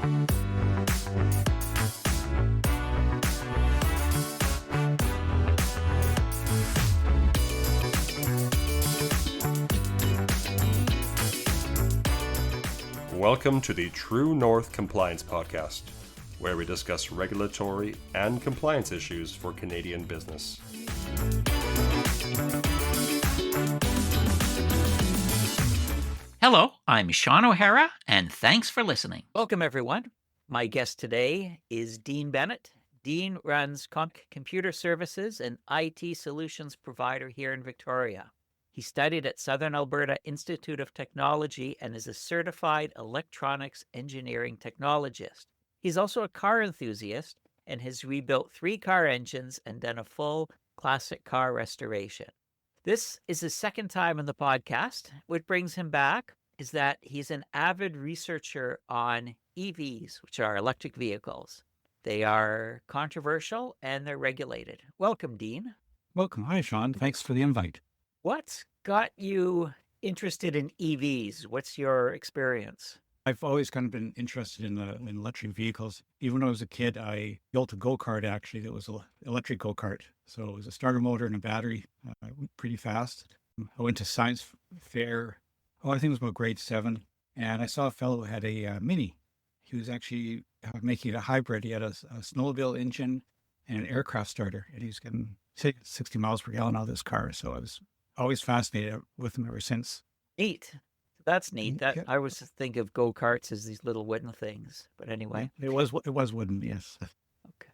Welcome to the True North Compliance Podcast, where we discuss regulatory and compliance issues for Canadian business. Hello, I'm Sean O'Hara, and thanks for listening. Welcome, everyone. My guest today is Dean Bennett. Dean runs computer services and IT solutions provider here in Victoria. He studied at Southern Alberta Institute of Technology and is a certified electronics engineering technologist. He's also a car enthusiast and has rebuilt 3 car engines and done a full classic car restoration. This is his second time in the podcast. What brings him back is that he's an avid researcher on EVs, which are electric vehicles. They are controversial and they're regulated. Welcome, Dean. Welcome. Hi, Sean. Thanks for the invite. What's got you interested in EVs? What's your experience? I've always kind of been interested in electric vehicles. Even when I was a kid, I built a go-kart, actually, that was an electric go-kart. So it was a starter motor and a battery, pretty fast. I went to science fair, I think it was about grade 7, and I saw a fellow who had a Mini. He was actually making it a hybrid. He had a snowmobile engine and an aircraft starter, and he was getting 60 miles per gallon out of this car. So I was always fascinated with him ever since. Neat. That's neat. I always think of go-karts as these little wooden things. But anyway. It was wooden, yes. Okay.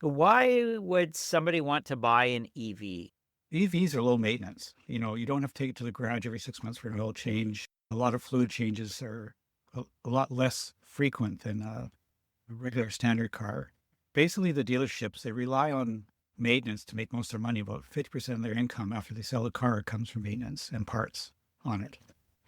Why would somebody want to buy an EV? EVs are low maintenance. You don't have to take it to the garage every 6 months for an oil change. A lot of fluid changes are a lot less frequent than a regular standard car. Basically, the dealerships, they rely on maintenance to make most of their money. About 50% of their income after they sell the car comes from maintenance and parts on it.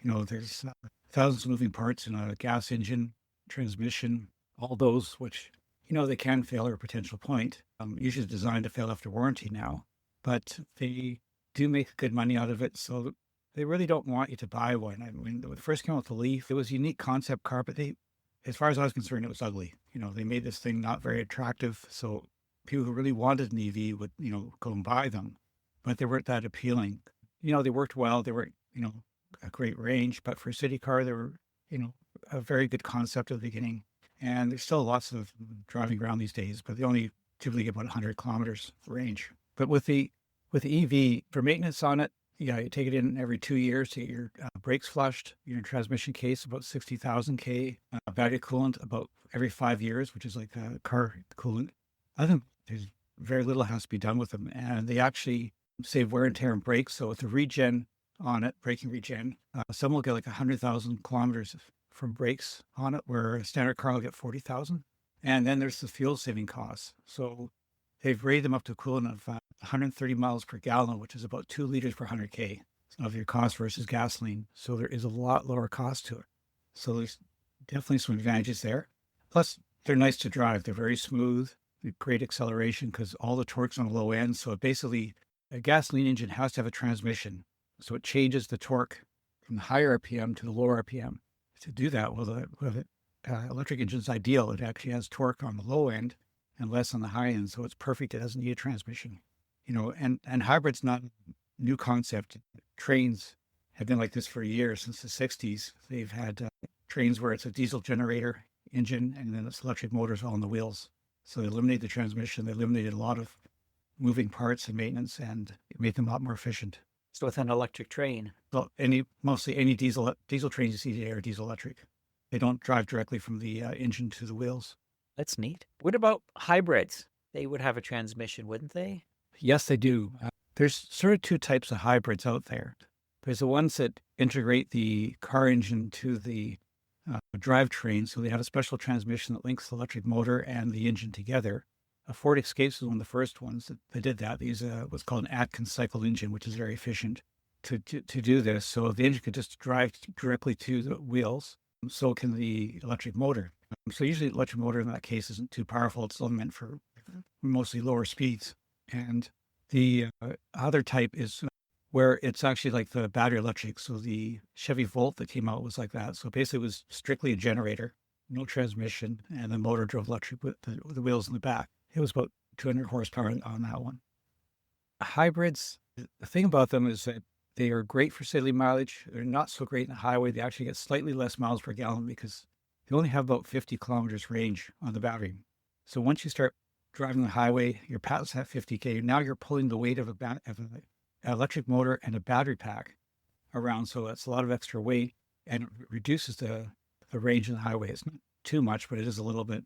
There's thousands of moving parts in a gas engine, transmission, all those which, they can fail at a potential point. Usually designed to fail after warranty now, but they do make good money out of it. So they really don't want you to buy one. When it first came out with the Leaf, it was a unique concept car, but as far as I was concerned, it was ugly. They made this thing not very attractive. So people who really wanted an EV would, go and buy them, but they weren't that appealing. They worked well. They weren't, a great range, but for a city car, they were, a very good concept at the beginning. And there's still lots of driving around these days, but they only typically get about 100 kilometers range. But with the EV, for maintenance on it, you take it in every 2 years to get your brakes flushed, your transmission case about 60,000 K, battery coolant about every 5 years, which is like a car coolant. I think there's very little has to be done with them, and they actually save wear and tear on brakes. So with a regen on it, braking regen, some will get like 100,000 kilometers from brakes on it, where a standard car will get 40,000. And then there's the fuel saving costs. So they've rated them up to a coolant of 130 miles per gallon, which is about 2 liters per 100 K of your cost versus gasoline. So there is a lot lower cost to it. So there's definitely some advantages there. Plus, they're nice to drive. They're very smooth. Great acceleration because all the torque's on the low end. So basically, a gasoline engine has to have a transmission. So it changes the torque from the higher RPM to the lower RPM. To do that, electric engine's ideal. It actually has torque on the low end and less on the high end. So it's perfect. It doesn't need a transmission. And hybrid's not a new concept. Trains have been like this for years, since the 60s. They've had trains where it's a diesel generator engine and then it's electric motors all on the wheels. So they eliminated the transmission. They eliminated a lot of moving parts and maintenance, and it made them a lot more efficient. So with an electric train? Well, mostly any diesel trains you see today are diesel electric. They don't drive directly from the engine to the wheels. That's neat. What about hybrids? They would have a transmission, wouldn't they? Yes, they do. There's sort of 2 types of hybrids out there. There's the ones that integrate the car engine to the drivetrain. So they have a special transmission that links the electric motor and the engine together. A Ford Escapes was one of the first ones that did that. They use what's called an Atkins cycle engine, which is very efficient to do this. So the engine could just drive directly to the wheels. So can the electric motor. So usually the electric motor in that case isn't too powerful. It's only meant for mostly lower speeds. And the other type is where it's actually like the battery electric. So the Chevy Volt that came out was like that. So basically it was strictly a generator no transmission, and the motor drove electric with the wheels in the back. It was about 200 horsepower on that one. Hybrids, the thing about them is that they are great for city mileage. They're not so great in the highway. They actually get slightly less miles per gallon because they only have about 50 kilometers range on the battery. So once you start driving the highway, you're past that 50K. Now you're pulling the weight of an electric motor and a battery pack around. So that's a lot of extra weight, and it reduces the range on the highway. It's not too much, but it is a little bit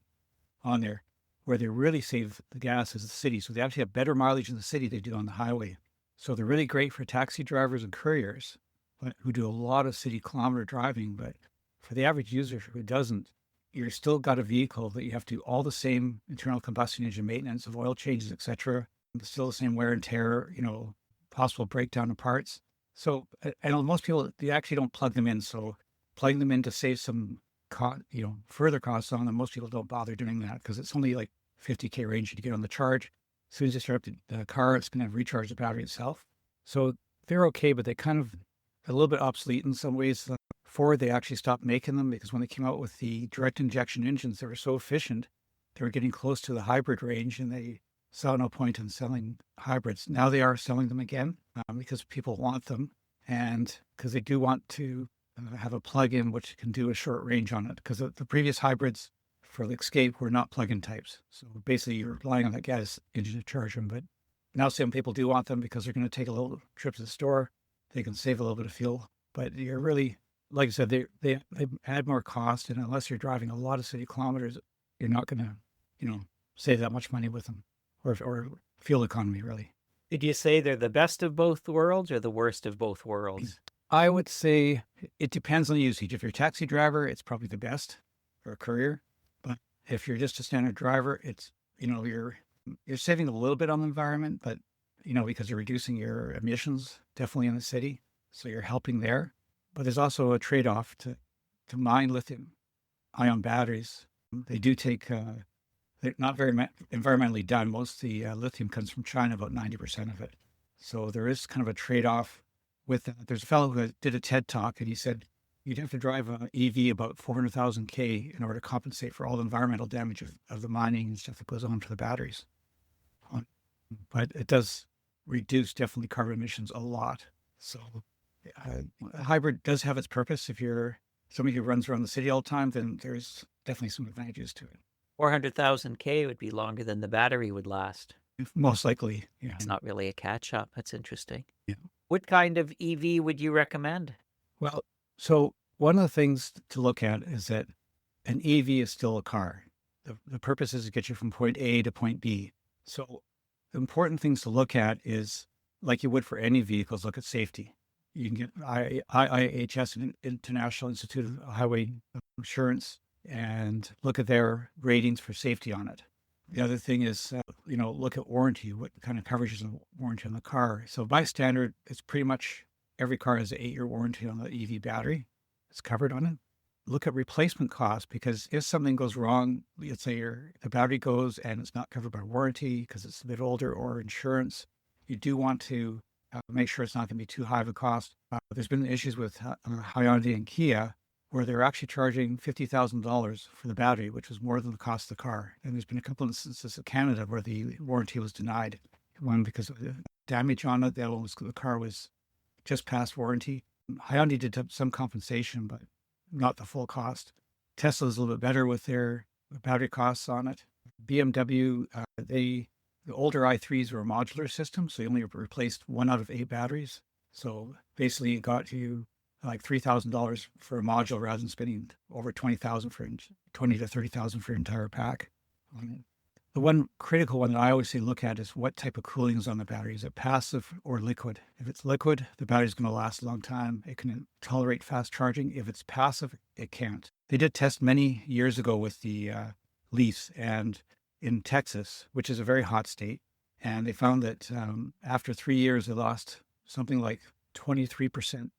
on there. Where they really save the gas is the city. So they actually have better mileage in the city than they do on the highway. So they're really great for taxi drivers and couriers who do a lot of city kilometer driving. But for the average user who doesn't, you're still got a vehicle that you have to do all the same internal combustion engine maintenance of oil changes, etc. Still the same wear and tear, possible breakdown of parts. So, and most people, they actually don't plug them in. So plugging them in to save some further costs on them, most people don't bother doing that because it's only like 50K range to get on the charge. As soon as you start up the car, it's going to recharge the battery itself. So they're okay, but they kind of a little bit obsolete in some ways. Ford, they actually stopped making them because when they came out with the direct injection engines, they were so efficient. They were getting close to the hybrid range, and they saw no point in selling hybrids. Now they are selling them again because people want them, and because they do want to have a plug-in which can do a short range on it. Because the previous hybrids for the Escape were not plug-in types. So basically you're relying on that gas engine to charge them. But now some people do want them because they're going to take a little trip to the store. They can save a little bit of fuel. But you're really, like I said, they add more cost. And unless you're driving a lot of city kilometers, you're not going to, save that much money with them or fuel economy, really. Did you say they're the best of both worlds or the worst of both worlds? I would say it depends on the usage. If you're a taxi driver, it's probably the best, or a courier. But if you're just a standard driver, it's, you're saving a little bit on the environment, but, because you're reducing your emissions definitely in the city. So you're helping there. But there's also a trade-off to mine lithium-ion batteries. They do take, they're not very environmentally done. Most of the lithium comes from China, about 90% of it. So there is kind of a trade-off with that. There's a fellow who did a TED talk, and he said you'd have to drive an EV about 400,000 K in order to compensate for all the environmental damage of the mining and stuff that goes on to the batteries. But it does reduce definitely carbon emissions a lot. So hybrid does have its purpose. If you're somebody who runs around the city all the time, then there's definitely some advantages to it. 400,000 K would be longer than the battery would last. Most likely, yeah. It's not really a catch-up. That's interesting. Yeah. What kind of EV would you recommend? Well, so one of the things to look at is that an EV is still a car. The purpose is to get you from point A to point B. So the important things to look at is, like you would for any vehicles, look at safety. You can get IIHS, International Institute of Highway Insurance, and look at their ratings for safety on it. The other thing is, look at warranty, what kind of coverage is the warranty on the car. So by standard, it's pretty much every car has an 8-year warranty on the EV battery. It's covered on it. Look at replacement costs, because if something goes wrong, let's say the battery goes and it's not covered by warranty because it's a bit older or insurance, you do want to make sure it's not going to be too high of a cost. There's been issues with Hyundai and Kia where they're actually charging $50,000 for the battery, which was more than the cost of the car. And there's been a couple of instances in Canada where the warranty was denied. One because of the damage on it, the other one was the car was just past warranty. Hyundai did some compensation, but not the full cost. Tesla's a little bit better with their battery costs on it. BMW, the older i3s were a modular system, so you only replaced 1 out of 8 batteries. So basically it got you like $3,000 for a module rather than spending over $20,000 for $20,000 to $30,000 for your entire pack. The one critical one that I always say look at is what type of cooling is on the battery. Is it passive or liquid? If it's liquid, the battery's going to last a long time. It can tolerate fast charging. If it's passive, it can't. They did test many years ago with the Leafs and in Texas, which is a very hot state. And they found that after 3 years, they lost something like 23%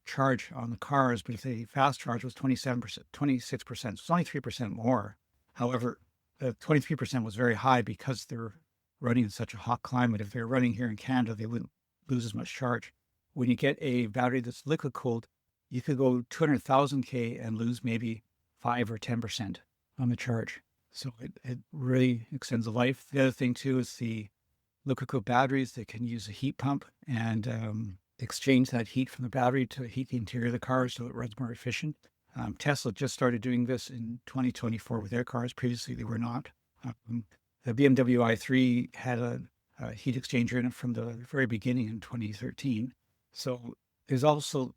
charge on the cars, but if the fast charge was 27%, 26%, so it's only 3% more. However, the 23% was very high because they're running in such a hot climate. If they're running here in Canada, they wouldn't lose as much charge. When you get a battery that's liquid cooled, you could go 200,000 K and lose maybe 5 or 10% on the charge. So it really extends the life. The other thing too is the liquid cooled batteries. They can use a heat pump and exchange that heat from the battery to heat the interior of the car so it runs more efficient. Tesla just started doing this in 2024 with their cars. Previously, they were not. The BMW i3 had a heat exchanger in it from the very beginning in 2013. So there's also,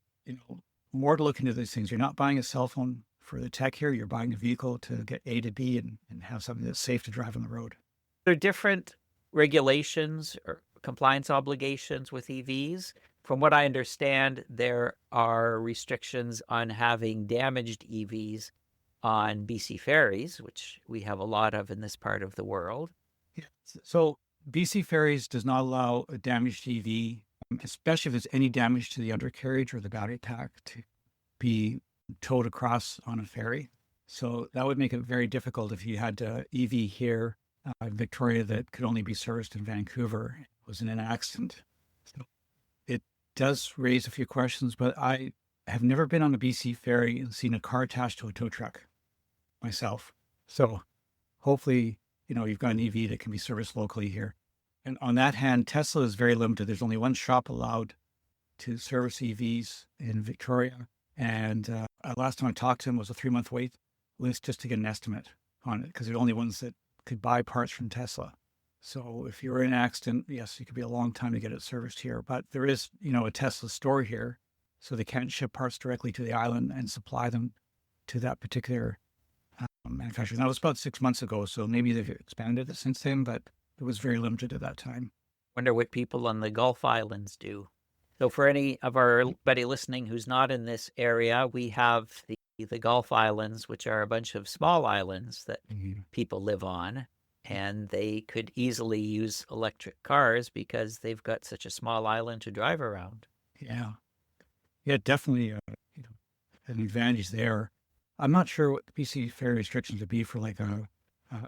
more to look into these things. You're not buying a cell phone for the tech here. You're buying a vehicle to get A to B and have something that's safe to drive on the road. There are different regulations or compliance obligations with EVs. From what I understand, there are restrictions on having damaged EVs on BC ferries, which we have a lot of in this part of the world. Yeah. So BC Ferries does not allow a damaged EV, especially if there's any damage to the undercarriage or the battery pack, to be towed across on a ferry. So that would make it very difficult if you had an EV here in Victoria that could only be serviced in Vancouver. It was in an accident. So it does raise a few questions, but I have never been on a BC ferry and seen a car attached to a tow truck myself. So hopefully, you've got an EV that can be serviced locally here. And on that hand, Tesla is very limited. There's only one shop allowed to service EVs in Victoria. And last time I talked to him was a 3-month wait list just to get an estimate on it, because they're the only ones that could buy parts from Tesla. So if you were in an accident, yes, it could be a long time to get it serviced here. But there is, a Tesla store here, so they can't ship parts directly to the island and supply them to that particular manufacturer. That was about 6 months ago, so maybe they've expanded it since then, but it was very limited at that time. Wonder what people on the Gulf Islands do. So for any of everybody listening who's not in this area, we have the Gulf Islands, which are a bunch of small islands that people live on, and they could easily use electric cars because they've got such a small island to drive around. Yeah, definitely an advantage there. I'm not sure what the BC ferry restrictions would be for like a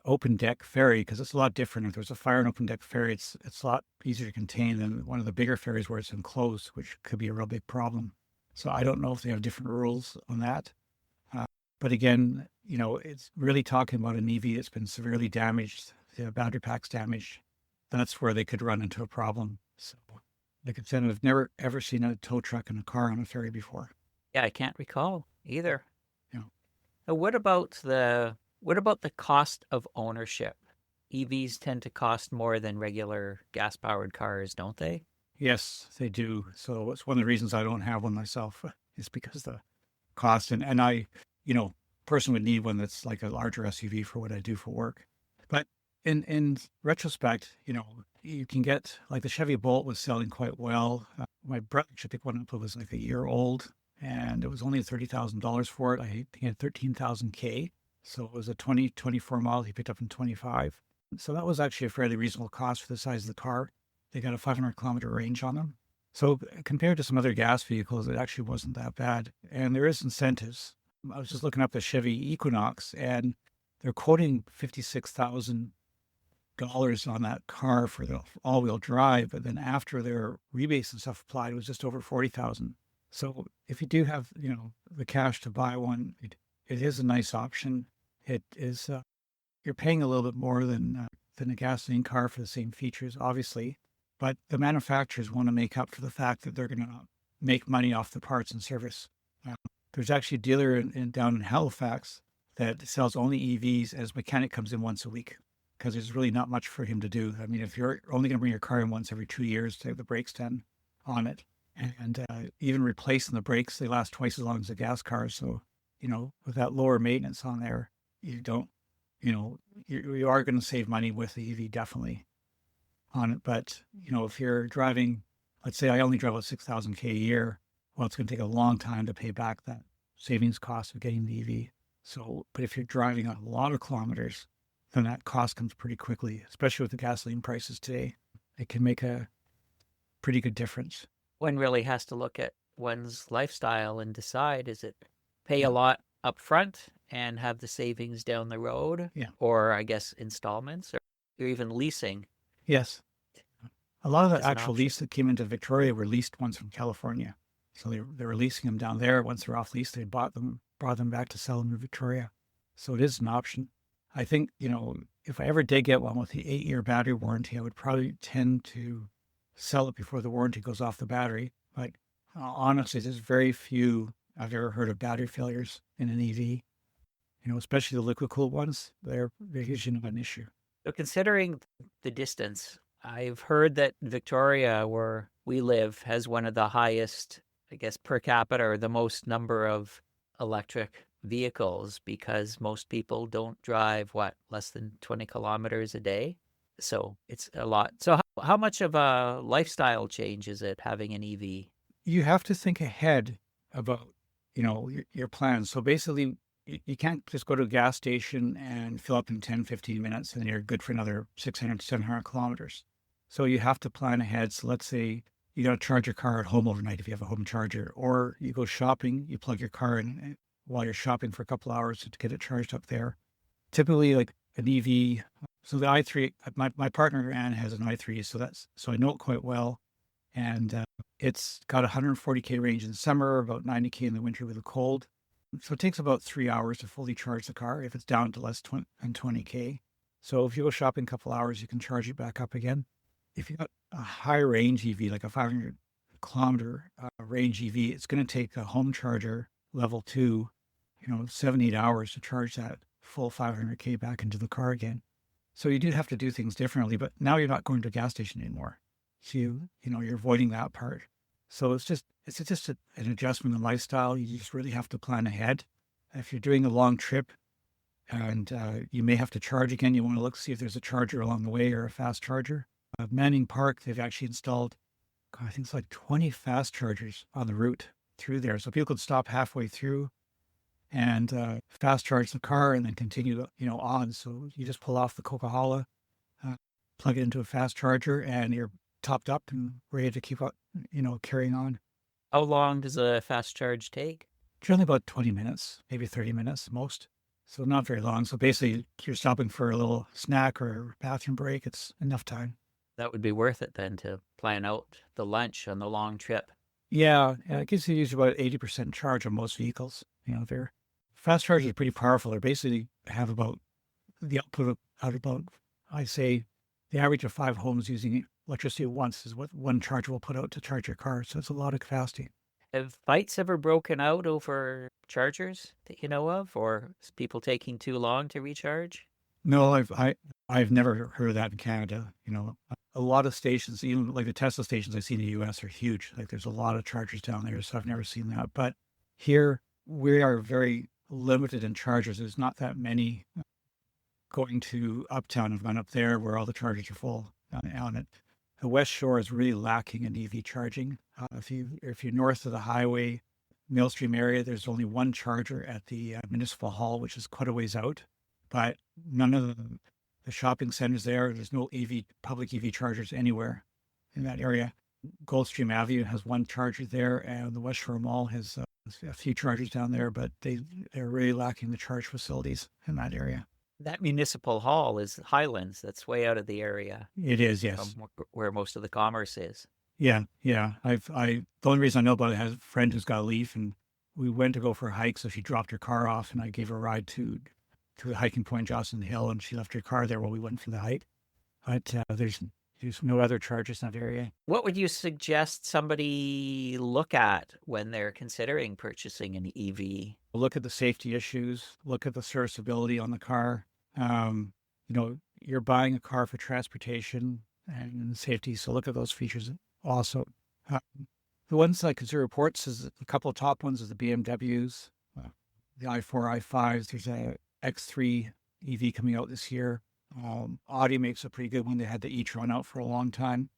open deck ferry, because it's a lot different. If there's a fire and open deck ferry, it's a lot easier to contain than one of the bigger ferries where it's enclosed, which could be a real big problem. So I don't know if they have different rules on that. But again, it's really talking about an EV that's been severely damaged, the battery pack's damaged. That's where they could run into a problem. So like I said, I've never ever seen a tow truck and a car on a ferry before. Yeah, I can't recall either. Yeah. Now, what about the cost of ownership? EVs tend to cost more than regular gas-powered cars, don't they? Yes, they do. So it's one of the reasons I don't have one myself, is because the cost. And I, person would need one that's like a larger SUV for what I do for work. But in retrospect, you can get, like the Chevy Bolt was selling quite well. My brother should pick one up. It was like a year old, and it was only $30,000 for it. I think he had 13,000 K. So it was a 2024 model he picked up in 25. So that was actually a fairly reasonable cost for the size of the car. They got a 500 kilometer range on them. So compared to some other gas vehicles, it actually wasn't that bad. And there is incentives. I was just looking up the Chevy Equinox, and they're quoting $56,000 on that car for the all-wheel drive. But then after their rebates and stuff applied, it was just over $40,000. So if you do have, the cash to buy one, it is a nice option. It is, you're paying a little bit more than a gasoline car for the same features, obviously. But the manufacturers want to make up for the fact that they're going to make money off the parts and service. There's actually a dealer down in Halifax that sells only EVs, as mechanic comes in once a week, because there's really not much for him to do. I mean, if you're only going to bring your car in once every 2 years to have the brakes done on it, and even replacing the brakes, they last twice as long as a gas car. So, with that lower maintenance on there, you are going to save money with the EV, definitely, on it. But, if you're driving, let's say I only drive about 6,000 K a year, well, it's going to take a long time to pay back that savings cost of getting the EV. So, but if you're driving a lot of kilometers, then that cost comes pretty quickly, especially with the gasoline prices today. It can make a pretty good difference. One really has to look at one's lifestyle and decide, is it pay a lot up front and have the savings down the road? Yeah. Or I guess installments or even leasing. Yes. A lot of the As an actual option. lease that came into Victoria were leased ones from California. So they were leasing them down there. Once they're off lease, they bought brought them back to sell them in Victoria. So it is an option. I think, if I ever did get one with the 8-year battery warranty, I would probably tend to sell it before the warranty goes off the battery. But honestly, there's very few I've ever heard of battery failures in an EV. Especially the liquid cooled ones, they're usually not an issue. So considering the distance, I've heard that Victoria, where we live, has one of the highest, I guess, per capita, or the most number of electric vehicles, because most people don't drive, less than 20 kilometers a day. So it's a lot. So how much of a lifestyle change is it having an EV? You have to think ahead about, your plans. So basically, you can't just go to a gas station and fill up in 10, 15 minutes and you're good for another 600, 700 kilometers. So you have to plan ahead. So let's say you got to charge your car at home overnight if you have a home charger, or you go shopping, you plug your car in while you're shopping for a couple hours to get it charged up there. Typically, like an EV, so the i3, my partner Anne has an i3, so I know it quite well. And it's got 140K range in the summer, about 90K in the winter with the cold. So it takes about 3 hours to fully charge the car if it's down to less than 20K. So if you go shopping a couple hours, you can charge it back up again. If you got a high range EV, like a 500 kilometer range EV, it's going to take a home charger level 2, 7-8 hours to charge that full 500K back into the car again. So you do have to do things differently, but now you're not going to a gas station anymore. So you're avoiding that part. So it's just an adjustment in lifestyle. You just really have to plan ahead. If you're doing a long trip and you may have to charge again, you want to see if there's a charger along the way or a fast charger. Manning Park, they've actually installed, I think it's like 20 fast chargers on the route through there. So people could stop halfway through and fast charge the car and then continue, on. So you just pull off the Coca-Cola, plug it into a fast charger, and you're topped up and ready to keep up, carrying on. How long does a fast charge take? Generally about 20 minutes, maybe 30 minutes most. So not very long. So basically you're stopping for a little snack or bathroom break. It's enough time. That would be worth it then to plan out the lunch on the long trip. Yeah, it gives you usually about 80% charge on most vehicles. Their fast chargers are pretty powerful. They basically have about the output out about, I say, the average of 5 homes using electricity at once is what one charger will put out to charge your car. So it's a lot of capacity. Have fights ever broken out over chargers that you know of, or is people taking too long to recharge? No, I've never heard of that in Canada. A lot of stations, even like the Tesla stations I see in the US, are huge. Like there's a lot of chargers down there, so I've never seen that. But here we are very limited in chargers. There's not that many. Going to Uptown, I've gone up there where all the chargers are full on it. The West Shore is really lacking in EV charging. If you're north of the highway, Millstream area, there's only one charger at the Municipal Hall, which is quite a ways out. But none of the shopping centers there's no public EV chargers anywhere in that area. Goldstream Avenue has one charger there, and the West Shore Mall has a few chargers down there, but they're really lacking the charge facilities in that area. That Municipal Hall is Highlands. That's way out of the area. It is, yes. Where most of the commerce is. Yeah. The only reason I know about it, I have a friend who's got a Leaf, and we went to go for a hike. So she dropped her car off, and I gave her a ride to the hiking point, Jocelyn Hill, and she left her car there while we went for the hike. But there's no other chargers in that area. What would you suggest somebody look at when they're considering purchasing an EV? Look at the safety issues. Look at the serviceability on the car. You're buying a car for transportation and safety, so look at those features also. The ones I consider reports is a couple of top ones is the BMWs, the i4, i5s. There's a X3 EV coming out this year. Audi makes a pretty good one. They had the e-tron out for a long time.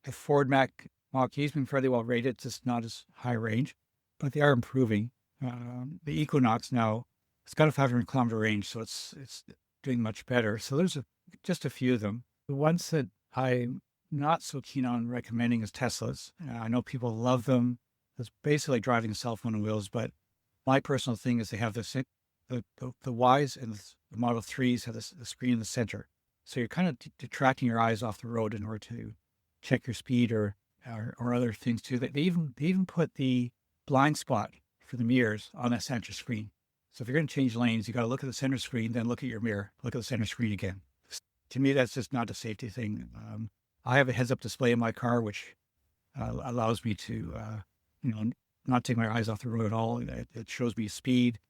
The Ford Mach-E's been fairly well rated, just not as high range, but they are improving. The Equinox now, it's got a 500 kilometer range, so it's doing much better. So there's just a few of them. The ones that I'm not so keen on recommending is Teslas. I know people love them. It's basically driving a cell phone on wheels, but my personal thing is they have the Ys and the Model 3s have the screen in the center. So you're kind of detracting your eyes off the road in order to check your speed or other things too. They even put the blind spot for the mirrors on that center screen. So if you're going to change lanes, you got to look at the center screen, then look at your mirror, look at the center screen again. To me, that's just not a safety thing. I have a heads-up display in my car, which allows me to, not take my eyes off the road at all. It shows me speed,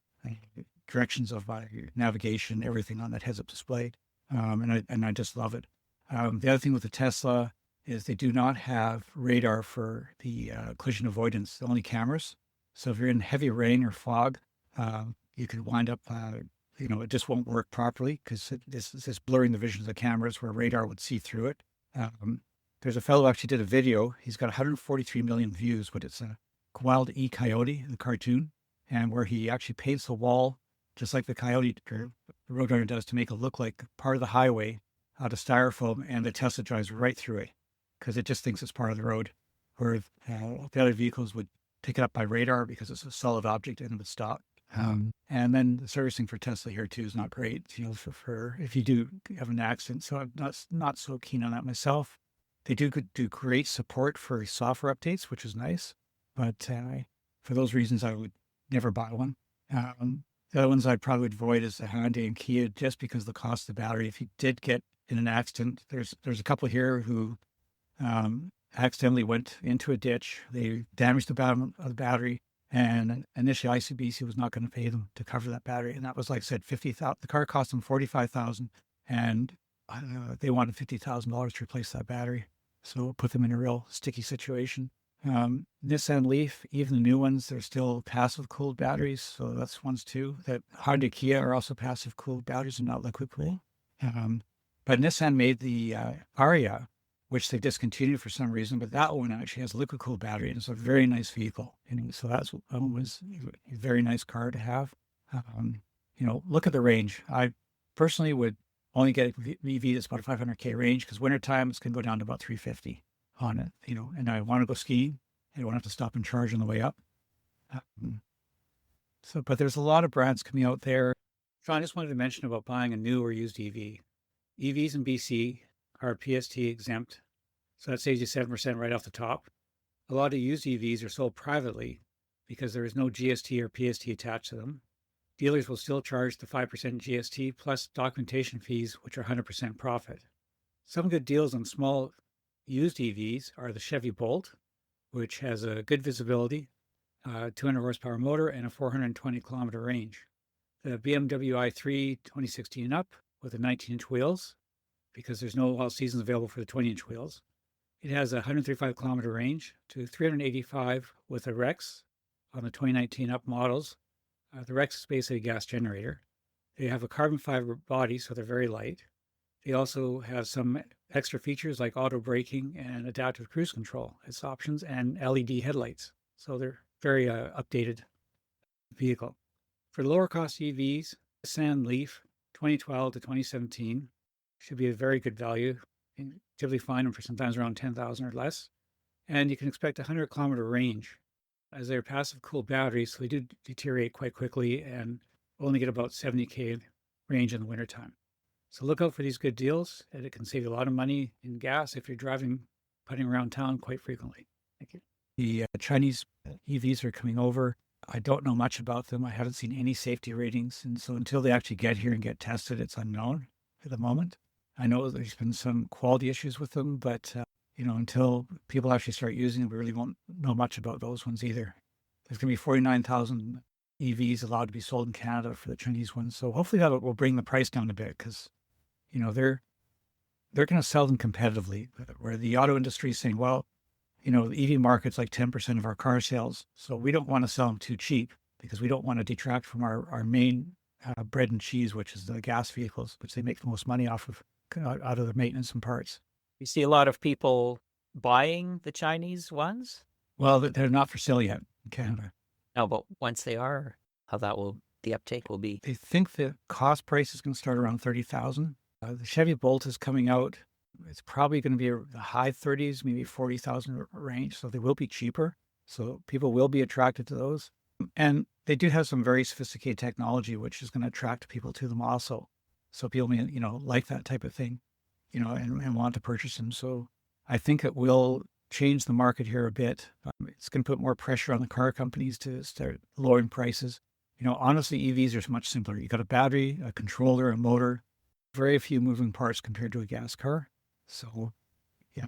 directions of my navigation, everything on that heads-up display, and I just love it. The other thing with the Tesla is they do not have radar for the collision avoidance, only cameras. So if you're in heavy rain or fog, you could wind up, it just won't work properly because it's blurring the vision of the cameras where radar would see through it. There's a fellow who actually did a video. He's got 143 million views, but it's a Wild E. Coyote, the cartoon, and where he actually paints the wall just like the coyote or the Roadrunner does to make it look like part of the highway out of styrofoam, and the Tesla drives right through it because it just thinks it's part of the road, where the other vehicles would pick it up by radar because it's a solid object and it would stop. And then the servicing for Tesla here too is not great, for if you do have an accident. So I'm not so keen on that myself. They do great support for software updates, which is nice, but for those reasons, I would never buy one. The other ones I'd probably avoid is the Hyundai and Kia, just because of the cost of the battery. If you did get in an accident, there's a couple here who accidentally went into a ditch. They damaged the bottom of the battery, and initially ICBC was not going to pay them to cover that battery. And that was, like I said, $50,000. The car cost them $45,000, and they wanted $50,000 to replace that battery. So it put them in a real sticky situation. Nissan Leaf, even the new ones, they're still passive cooled batteries. So that's ones too. That Honda Kia are also passive cooled batteries and not liquid cooled. But Nissan made the Aria, which they discontinued for some reason, but that one actually has a liquid cooled battery, and it's a very nice vehicle. And so that was a very nice car to have. Look at the range. I personally would only get an EV that's about a 500K range, because wintertime it's going to go down to about 350 on it, and I want to go skiing. I don't have to stop and charge on the way up. But there's a lot of brands coming out there. Sean, I just wanted to mention about buying a new or used EV. EVs in BC are PST exempt, so that saves you 7% right off the top. A lot of used EVs are sold privately because there is no GST or PST attached to them. Dealers will still charge the 5% GST plus documentation fees, which are 100% profit. Some good deals on small used EVs are the Chevy Bolt, which has a good visibility, 200 horsepower motor, and a 420 kilometer range. The BMW i3 2016 up with the 19-inch wheels, because there's no all seasons available for the 20-inch wheels. It has a 135 kilometer range to 385 with a Rex on the 2019 up models. The Rex is basically a gas generator. They have a carbon fiber body, so they're very light. They also have some extra features like auto braking and adaptive cruise control as options, and LED headlights. So they're very updated vehicle. For lower cost EVs, Nissan Leaf 2012 to 2017 should be a very good value. You can typically find them for sometimes around $10,000 or less. And you can expect a 100 kilometer range, as they're passive cool batteries, so they do deteriorate quite quickly and only get about 70K range in the wintertime. So look out for these good deals, and it can save you a lot of money in gas if you're putting around town quite frequently. Thank you. The Chinese EVs are coming over. I don't know much about them. I haven't seen any safety ratings. And so until they actually get here and get tested, it's unknown at the moment. I know there's been some quality issues with them, but until people actually start using them, we really won't know much about those ones either. There's going to be 49,000 EVs allowed to be sold in Canada for the Chinese ones. So hopefully that will bring the price down a bit, because they're going to sell them competitively, where the auto industry is saying, well, the EV market's like 10% of our car sales, so we don't want to sell them too cheap because we don't want to detract from our main bread and cheese, which is the gas vehicles, which they make the most money off of, out of the maintenance and parts. You see a lot of people buying the Chinese ones? Well, they're not for sale yet in Canada. No, but once they are, the uptake will be. They think the cost price is going to start around $30,000. The Chevy Bolt is coming out. It's probably going to be the high 30s, maybe 40,000 range. So they will be cheaper. So people will be attracted to those. And they do have some very sophisticated technology, which is going to attract people to them also. So people may, like that type of thing, and want to purchase them. So I think it will change the market here a bit. It's going to put more pressure on the car companies to start lowering prices. Honestly, EVs are much simpler. You got a battery, a controller, a motor, very few moving parts compared to a gas car. So, yeah,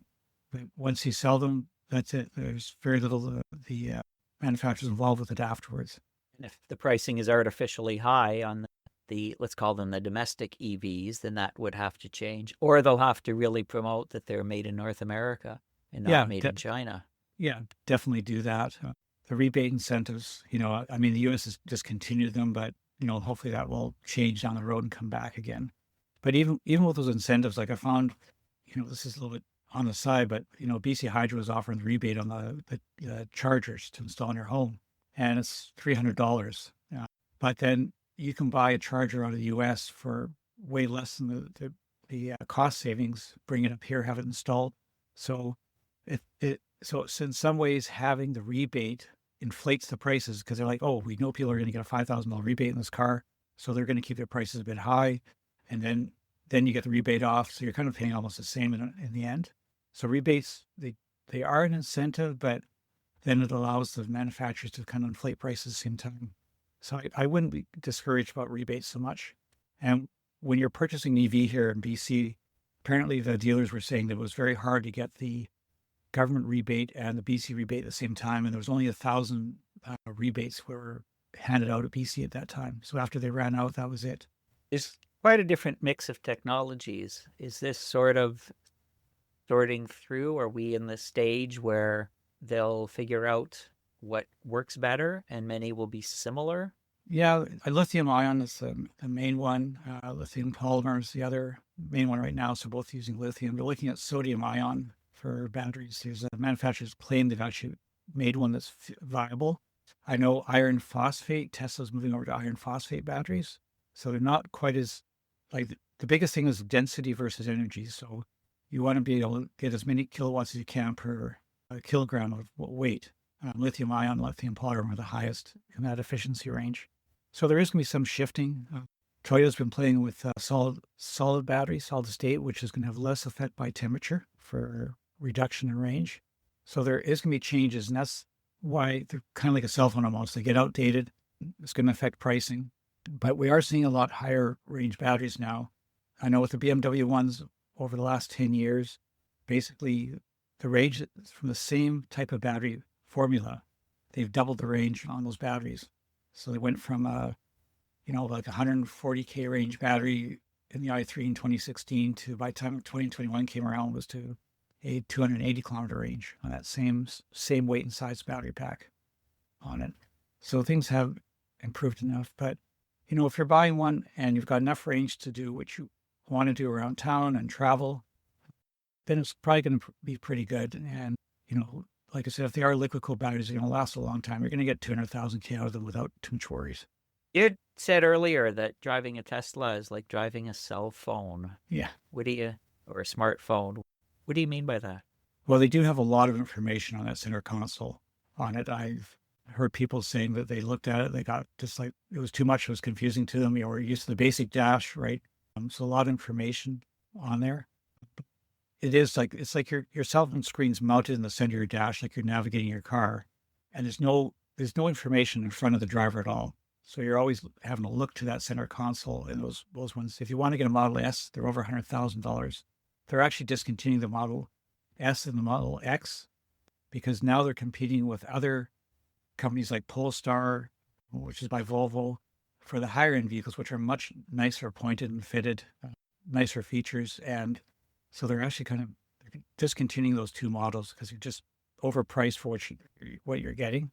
but once you sell them, that's it. There's very little the manufacturers involved with it afterwards. And if the pricing is artificially high on let's call them the domestic EVs, then that would have to change. Or they'll have to really promote that they're made in North America and not made in China. Yeah, definitely do that. The rebate incentives, the U.S. has discontinued them, but, hopefully that will change down the road and come back again. But even with those incentives, like I found, this is a little bit on the side, but, BC Hydro is offering the rebate on the chargers to install in your home, and it's $300. But then you can buy a charger out of the U.S. for way less than the cost savings, bring it up here, have it installed. So so in some ways, having the rebate inflates the prices because they're like, oh, we know people are going to get a $5,000 rebate in this car, so they're going to keep their prices a bit high, and then you get the rebate off, so you're kind of paying almost the same in the end. So rebates, they are an incentive, but then it allows the manufacturers to kind of inflate prices at the same time. So I wouldn't be discouraged about rebates so much. And when you're purchasing an EV here in BC, apparently the dealers were saying that it was very hard to get the government rebate and the BC rebate at the same time. And there was only 1,000 rebates were handed out at BC at that time. So after they ran out, that was it. There's quite a different mix of technologies. Is this sort of sorting through? Are we in the stage where they'll figure out what works better and many will be similar? Yeah, lithium ion is the main one. Lithium polymer is the other main one right now. So both using lithium. They're looking at sodium ion for batteries. There's a manufacturer's claim they've actually made one that's viable. I know iron phosphate, Tesla's moving over to iron phosphate batteries. So they're not quite as, the biggest thing is density versus energy. So you want to be able to get as many kilowatts as you can per kilogram of weight. Lithium ion, lithium polymer are the highest in that efficiency range. So there is going to be some shifting. Toyota's been playing with solid battery, solid state, which is going to have less effect by temperature for reduction in range. So there is going to be changes, and that's why they're kind of like a cell phone almost. They get outdated. It's going to affect pricing. But we are seeing a lot higher range batteries now. I know with the BMW ones over the last 10 years, basically the range from the same type of battery formula, they've doubled the range on those batteries. So they went from like 140K range battery in the i3 in 2016 to, by the time 2021 came around, was to a 280 kilometer range on that same weight and size battery pack on it. So things have improved enough. But, if you're buying one and you've got enough range to do what you want to do around town and travel, then it's probably going to be pretty good. And, like I said, if they are liquid cooled batteries, they're going to last a long time. You're going to get 200,000 K out of them without too much worries. You said earlier that driving a Tesla is like driving a cell phone. Yeah. Or a smartphone. What do you mean by that? Well, they do have a lot of information on that center console on it. I've heard people saying that they looked at it, they got just like, it was too much, it was confusing to them. We're used to the basic dash, right? So a lot of information on there. It's like your cell phone screen's mounted in the center of your dash, like you're navigating your car, and there's no information in front of the driver at all. So you're always having to look to that center console. And those ones, if you want to get a Model S, they're over $100,000. They're actually discontinuing the Model S and the Model X because now they're competing with other companies like Polestar, which is by Volvo, for the higher end vehicles, which are much nicer pointed and fitted, nicer features. And so they're actually kind of discontinuing those two models because you're just overpriced for what you're getting.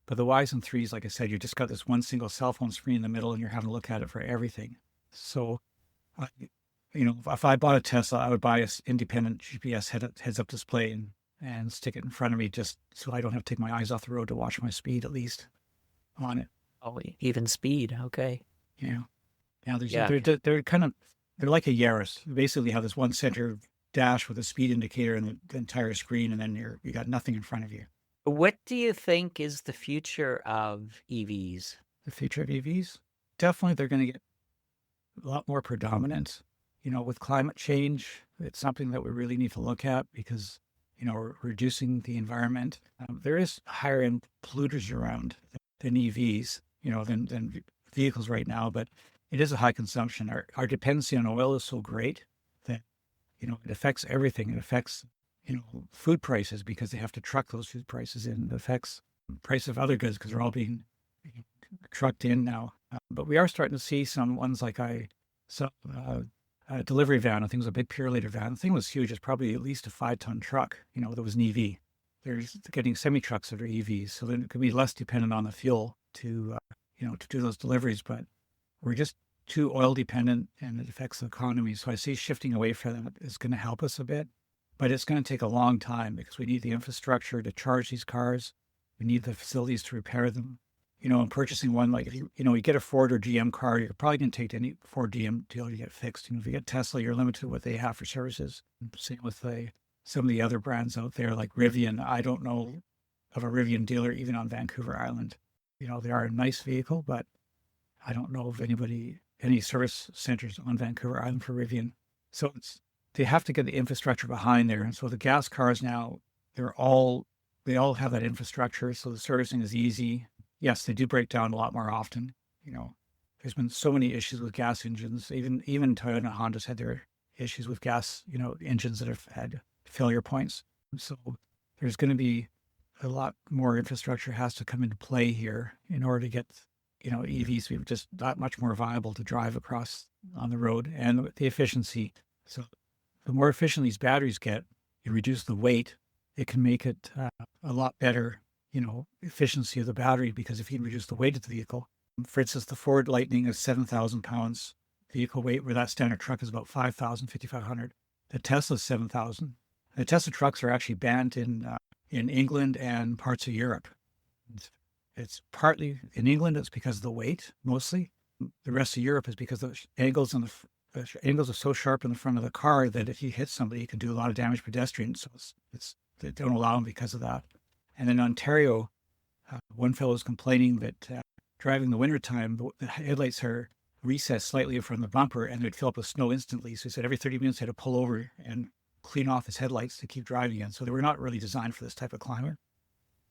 But the Ys and 3s, like I said, you just got this one single cell phone screen in the middle and you're having to look at it for everything. So, if I bought a Tesla, I would buy an independent GPS heads-up display and stick it in front of me just so I don't have to take my eyes off the road to watch my speed, at least, on it. Oh, even speed. Okay. Yeah. They're like a Yaris. They basically have this one center dash with a speed indicator and the entire screen, and then you got nothing in front of you. What do you think is the future of EVs? The future of EVs? Definitely they're going to get a lot more predominant. With climate change, it's something that we really need to look at because, reducing the environment. There is higher end polluters around than EVs, than vehicles right now, but it is a high consumption. Our dependency on oil is so great that, it affects everything. It affects, food prices because they have to truck those food prices in. It affects the price of other goods because they're all being trucked in now. But we are starting to see some ones like a delivery van. I think it was a big Purelator van. The thing was huge. It's probably at least a 5-ton truck, that was an EV. They're getting semi-trucks that are EVs, so then it could be less dependent on the fuel to do those deliveries. But we're just too oil dependent and it affects the economy. So I see shifting away from that is going to help us a bit, but it's going to take a long time because we need the infrastructure to charge these cars. We need the facilities to repair them. And purchasing one, like if you get a Ford or GM car, you're probably going to take any Ford GM deal to get fixed. If you get Tesla, you're limited to what they have for services. Same with some of the other brands out there like Rivian. I don't know of a Rivian dealer even on Vancouver Island. They are a nice vehicle, but I don't know of any service centers on Vancouver Island for Rivian. So they have to get the infrastructure behind there. And so the gas cars now, they all have that infrastructure. So the servicing is easy. Yes, they do break down a lot more often. There's been so many issues with gas engines. Even Toyota and Honda's had their issues with gas, engines that have had failure points. So there's going to be a lot more infrastructure has to come into play here in order to get, EVs to be just that much more viable to drive across on the road, and the efficiency. So the more efficient these batteries get, you reduce the weight, it can make it a lot better, efficiency of the battery, because if you can reduce the weight of the vehicle, for instance, the Ford Lightning is 7,000 pounds vehicle weight, where that standard truck is about 5,000, 5,500. The Tesla is 7,000. The Tesla trucks are actually banned in England and parts of Europe. It's partly in England, it's because of the weight, mostly. The rest of Europe is because the angles the angles are so sharp in the front of the car that if you hit somebody, you can do a lot of damage to pedestrians. So they don't allow them because of that. And in Ontario, one fellow was complaining that driving in the wintertime, the headlights are recessed slightly from the bumper and they'd fill up with snow instantly. So he said every 30 minutes he had to pull over and clean off his headlights to keep driving again. So they were not really designed for this type of climate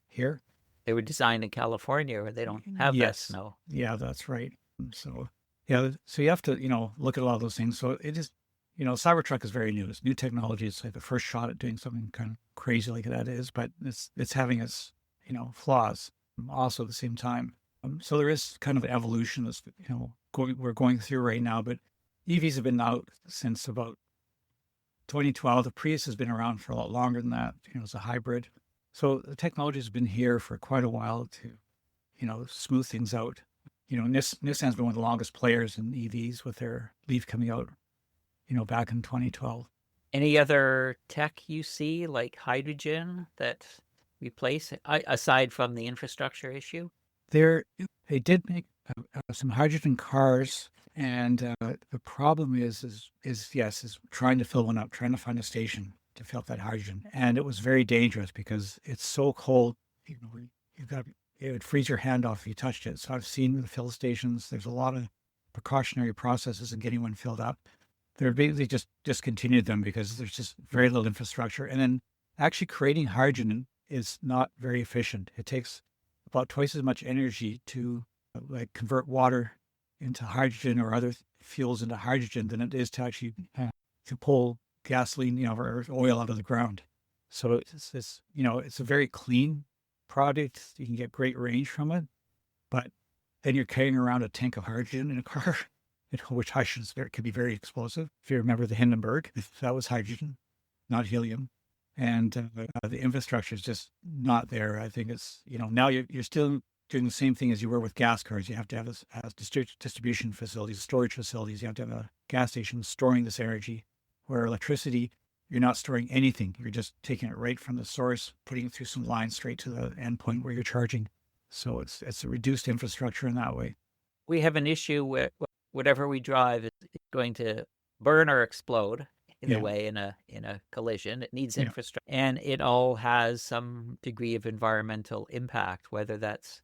here. They were designed in California where they don't have that snow. Yeah, that's right. So you have to, look at a lot of those things. So it is, Cybertruck is very new. It's new technology. It's like the first shot at doing something kind of crazy like that is, but it's having its, flaws also at the same time. So there is kind of an evolution that's, we're going through right now, but EVs have been out since about 2012. The Prius has been around for a lot longer than that. It's a hybrid. So the technology has been here for quite a while to, smooth things out. Nissan's been one of the longest players in EVs with their Leaf coming out, back in 2012. Any other tech you see, like hydrogen, that replace, aside from the infrastructure issue? They did make some hydrogen cars, and the problem is trying to fill one up, trying to find a station to fill up that hydrogen. And it was very dangerous because it's so cold. It would freeze your hand off if you touched it. So I've seen the fill stations. There's a lot of precautionary processes in getting one filled up. They're basically just discontinued them because there's just very little infrastructure. And then actually creating hydrogen is not very efficient. It takes about twice as much energy to convert water into hydrogen or other fuels into hydrogen than it is to actually to pull gasoline, or oil out of the ground. So it's a very clean product. You can get great range from it, but then you're carrying around a tank of hydrogen in a car, which hydrogen can be very explosive. If you remember the Hindenburg, that was hydrogen, not helium. And the infrastructure is just not there. I think it's, now you're still doing the same thing as you were with gas cars. You have to have distribution facilities, storage facilities. You have to have a gas station storing this energy, where electricity, you're not storing anything. You're just taking it right from the source, putting it through some lines straight to the endpoint where you're charging. So it's a reduced infrastructure in that way. We have an issue where whatever we drive is going to burn or explode in a way in a collision. It needs infrastructure, and it all has some degree of environmental impact, whether that's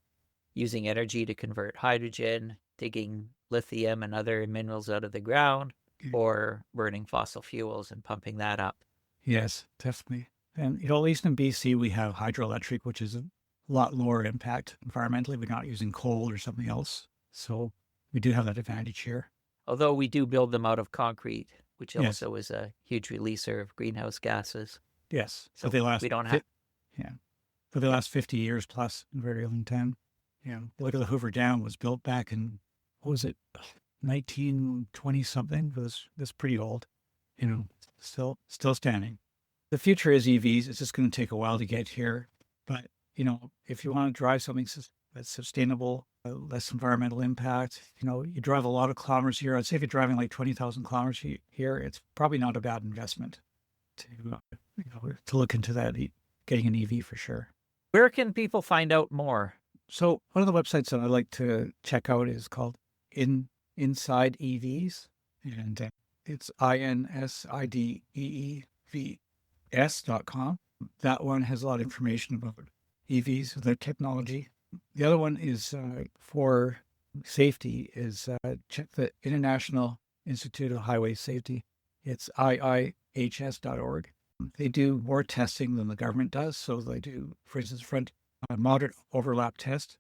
using energy to convert hydrogen, digging lithium and other minerals out of the ground, or burning fossil fuels and pumping that up. Yes, definitely. And, at least in BC, we have hydroelectric, which is a lot lower impact environmentally. We're not using coal or something else. So we do have that advantage here. Although we do build them out of concrete, which Yes. also is a huge releaser of greenhouse gases. Yes. So they last, we don't have. for the last 50 years plus in very long time. You look at the Hoover Dam was built back in, what was it, 1920 something? That's pretty old, still standing. The future is EVs. It's just going to take a while to get here. But, if you want to drive something that's sustainable, less environmental impact, you drive a lot of kilometers here. I'd say if you're driving like 20,000 kilometers here, it's probably not a bad investment to look into that, getting an EV for sure. Where can people find out more? So one of the websites that I like to check out is called Inside EVs, and it's INSIDEEVS.com. That one has a lot of information about EVs, their technology. The other one is for safety is check the International Institute of Highway Safety. It's IIHS.org. They do more testing than the government does. So they do, for instance, front moderate overlap test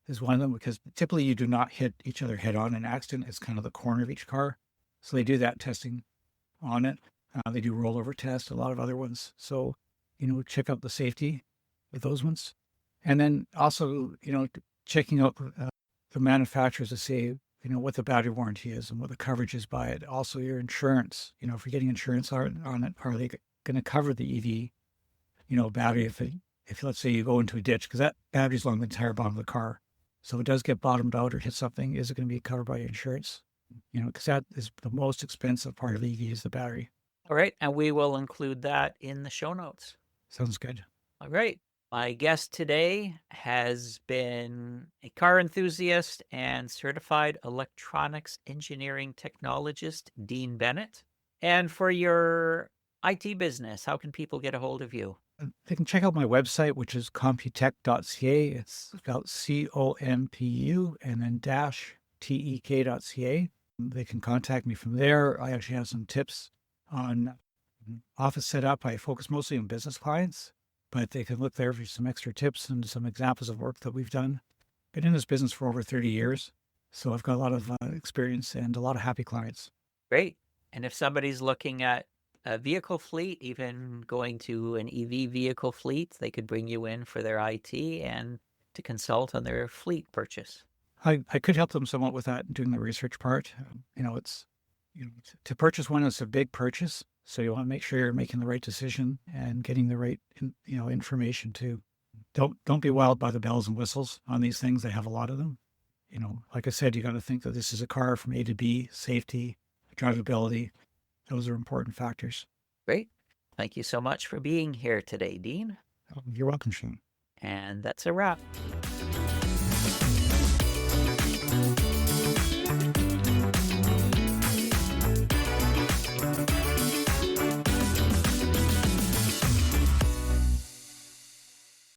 is one of them, because typically you do not hit each other head on. An accident is kind of the corner of each car. So they do that testing on it. They do rollover tests, a lot of other ones. So, check out the safety with those ones. And then also, checking out the manufacturers to see, what the battery warranty is and what the coverage is by it. Also your insurance, if you're getting insurance on it, are they going to cover the EV, battery if let's say you go into a ditch, because that battery's along the entire bottom of the car. So if it does get bottomed out or hit something, is it going to be covered by your insurance? Because that is the most expensive part of EV is the battery. All right. And we will include that in the show notes. Sounds good. All right. My guest today has been a car enthusiast and certified electronics engineering technologist, Dean Bennett. And for your IT business, how can people get a hold of you? They can check out my website, which is computech.ca. It's spelled COMPU and then -TEK.ca. They can contact me from there. I actually have some tips on office setup. I focus mostly on business clients, but they can look there for some extra tips and some examples of work that we've done. Been in this business for over 30 years, so I've got a lot of experience and a lot of happy clients. Great. And if somebody's looking at a vehicle fleet, even going to an EV vehicle fleet, they could bring you in for their IT and to consult on their fleet purchase. I could help them somewhat with that, doing the research part. It's to purchase one is a big purchase, so you want to make sure you're making the right decision and getting the right information too. Don't be wild by the bells and whistles on these things. They have a lot of them. Like I said, you got to think that this is a car from A to B, safety, drivability. Those are important factors. Great. Thank you so much for being here today, Dean. You're welcome, Shane. And that's a wrap.